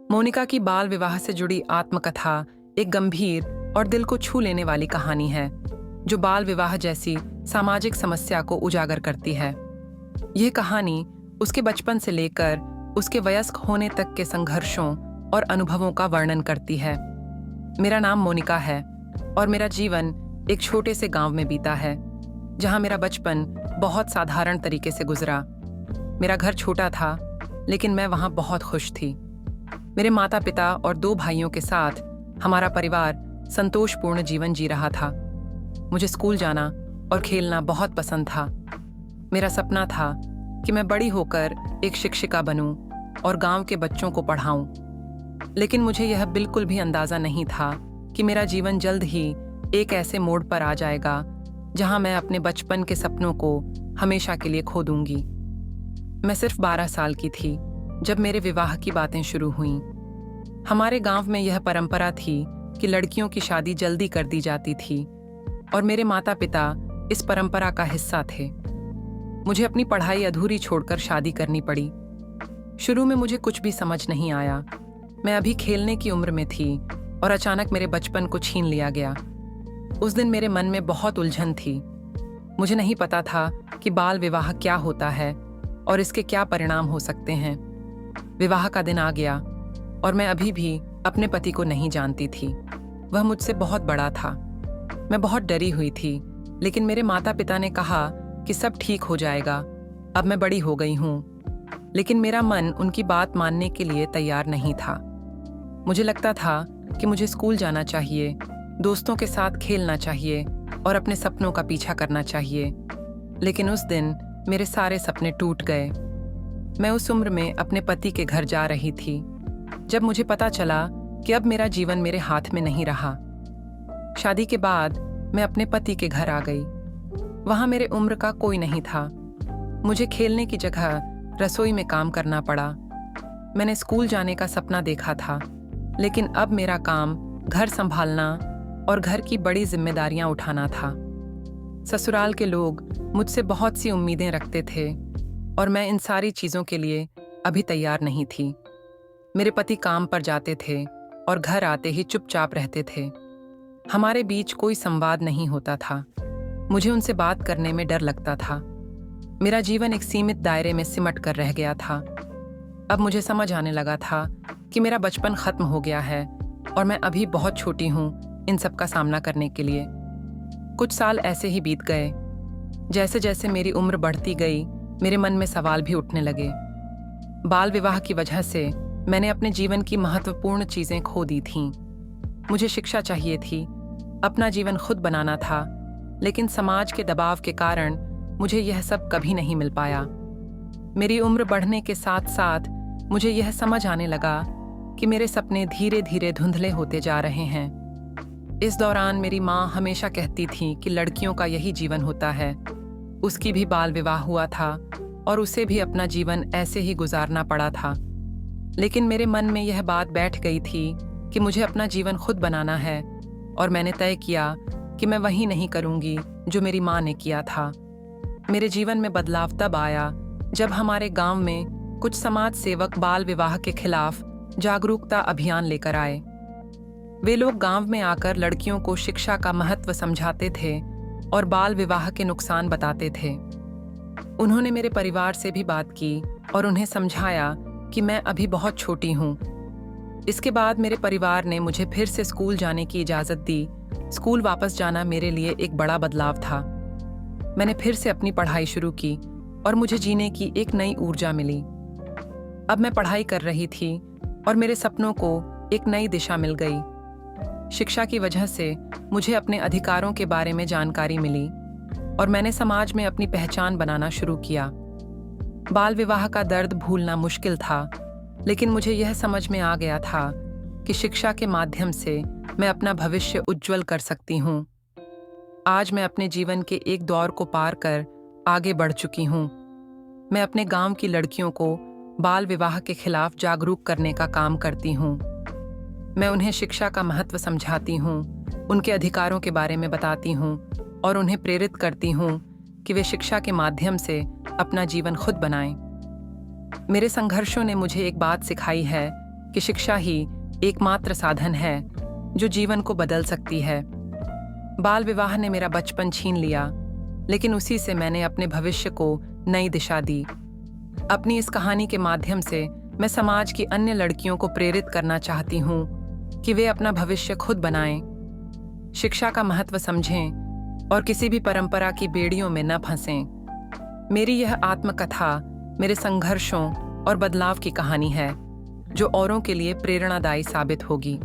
मोनिका की बाल विवाह से जुड़ी आत्मकथा एक गंभीर और दिल को छू लेने वाली कहानी है, जो बाल विवाह जैसी सामाजिक समस्या को उजागर करती है। यह कहानी उसके बचपन से लेकर उसके वयस्क होने तक के संघर्षों और अनुभवों का वर्णन करती है। मेरा नाम मोनिका है और मेरा जीवन एक छोटे से गांव में बीता है, जहां मेरा बचपन बहुत साधारण तरीके से गुजरा। मेरा घर छोटा था, लेकिन मैं वहां बहुत खुश थी। मेरे माता पिता और 2 भाइयों के साथ हमारा परिवार संतोषपूर्ण जीवन जी रहा था। मुझे स्कूल जाना और खेलना बहुत पसंद था। मेरा सपना था कि मैं बड़ी होकर एक शिक्षिका बनूं और गांव के बच्चों को पढ़ाऊं। लेकिन मुझे यह बिल्कुल भी अंदाजा नहीं था कि मेरा जीवन जल्द ही एक ऐसे मोड़ पर आ जाएगा जहां मैं अपने बचपन के सपनों को हमेशा के लिए खो दूंगी। मैं सिर्फ 12 साल की थी जब मेरे विवाह की बातें शुरू हुईं। हमारे गांव में यह परंपरा थी कि लड़कियों की शादी जल्दी कर दी जाती थी और मेरे माता पिता इस परंपरा का हिस्सा थे। मुझे अपनी पढ़ाई अधूरी छोड़कर शादी करनी पड़ी। शुरू में मुझे कुछ भी समझ नहीं आया। मैं अभी खेलने की उम्र में थी और अचानक मेरे बचपन को छीन लिया गया। उस दिन मेरे मन में बहुत उलझन थी। मुझे नहीं पता था कि बाल विवाह क्या होता है और इसके क्या परिणाम हो सकते हैं। विवाह का दिन आ गया और मैं अभी भी अपने पति को नहीं जानती थी। वह मुझसे बहुत बड़ा था। मैं बहुत डरी हुई थी, लेकिन मेरे माता पिता ने कहा कि सब ठीक हो जाएगा, अब मैं बड़ी हो गई हूँ। लेकिन मेरा मन उनकी बात मानने के लिए तैयार नहीं था। मुझे लगता था कि मुझे स्कूल जाना चाहिए, दोस्तों के साथ खेलना चाहिए और अपने सपनों का पीछा करना चाहिए। लेकिन उस दिन मेरे सारे सपने टूट गए। मैं उस उम्र में अपने पति के घर जा रही थी जब मुझे पता चला कि अब मेरा जीवन मेरे हाथ में नहीं रहा। शादी के बाद मैं अपने पति के घर आ गई। वहां मेरे उम्र का कोई नहीं था। मुझे खेलने की जगह रसोई में काम करना पड़ा। मैंने स्कूल जाने का सपना देखा था, लेकिन अब मेरा काम घर संभालना और घर की बड़ी जिम्मेदारियां उठाना था। ससुराल के लोग मुझसे बहुत सी उम्मीदें रखते थे और मैं इन सारी चीज़ों के लिए अभी तैयार नहीं थी। मेरे पति काम पर जाते थे और घर आते ही चुपचाप रहते थे। हमारे बीच कोई संवाद नहीं होता था। मुझे उनसे बात करने में डर लगता था। मेरा जीवन एक सीमित दायरे में सिमट कर रह गया था। अब मुझे समझ आने लगा था कि मेरा बचपन खत्म हो गया है और मैं अभी बहुत छोटी हूँ इन सब का सामना करने के लिए। कुछ साल ऐसे ही बीत गए। जैसे जैसे मेरी उम्र बढ़ती गई, मेरे मन में सवाल भी उठने लगे। बाल विवाह की वजह से मैंने अपने जीवन की महत्वपूर्ण चीजें खो दी थीं। मुझे शिक्षा चाहिए थी, अपना जीवन खुद बनाना था, लेकिन समाज के दबाव के कारण मुझे यह सब कभी नहीं मिल पाया। मेरी उम्र बढ़ने के साथ साथ मुझे यह समझ आने लगा कि मेरे सपने धीरे धीरे धुंधले होते जा रहे हैं। इस दौरान मेरी माँ हमेशा कहती थी कि लड़कियों का यही जीवन होता है। उसकी भी बाल विवाह हुआ था और उसे भी अपना जीवन ऐसे ही गुजारना पड़ा था। लेकिन मेरे मन में यह बात बैठ गई थी कि मुझे अपना जीवन खुद बनाना है और मैंने तय किया कि मैं वही नहीं करूंगी जो मेरी माँ ने किया था। मेरे जीवन में बदलाव तब आया जब हमारे गांव में कुछ समाज सेवक बाल विवाह के खिलाफ जागरूकता अभियान लेकर आए। वे लोग गांव में आकर लड़कियों को शिक्षा का महत्व समझाते थे और बाल विवाह के नुकसान बताते थे। उन्होंने मेरे परिवार से भी बात की और उन्हें समझाया कि मैं अभी बहुत छोटी हूँ। इसके बाद मेरे परिवार ने मुझे फिर से स्कूल जाने की इजाज़त दी। स्कूल वापस जाना मेरे लिए एक बड़ा बदलाव था। मैंने फिर से अपनी पढ़ाई शुरू की और मुझे जीने की एक नई ऊर्जा मिली। अब मैं पढ़ाई कर रही थी और मेरे सपनों को एक नई दिशा मिल गई। शिक्षा की वजह से मुझे अपने अधिकारों के बारे में जानकारी मिली और मैंने समाज में अपनी पहचान बनाना शुरू किया। बाल विवाह का दर्द भूलना मुश्किल था, लेकिन मुझे यह समझ में आ गया था कि शिक्षा के माध्यम से मैं अपना भविष्य उज्जवल कर सकती हूँ। आज मैं अपने जीवन के एक दौर को पार कर आगे बढ़ चुकी हूँ। मैं अपने गांव की लड़कियों को बाल विवाह के खिलाफ जागरूक करने का काम करती हूँ। मैं उन्हें शिक्षा का महत्व समझाती हूँ, उनके अधिकारों के बारे में बताती हूँ और उन्हें प्रेरित करती हूँ कि वे शिक्षा के माध्यम से अपना जीवन खुद बनाएं। मेरे संघर्षों ने मुझे एक बात सिखाई है कि शिक्षा ही एकमात्र साधन है जो जीवन को बदल सकती है। बाल विवाह ने मेरा बचपन छीन लिया, लेकिन उसी से मैंने अपने भविष्य को नई दिशा दी। अपनी इस कहानी के माध्यम से मैं समाज की अन्य लड़कियों को प्रेरित करना चाहती हूँ कि वे अपना भविष्य खुद बनाएं, शिक्षा का महत्व समझें और किसी भी परंपरा की बेड़ियों में न फंसें। मेरी यह आत्मकथा मेरे संघर्षों और बदलाव की कहानी है, जो औरों के लिए प्रेरणादायी साबित होगी।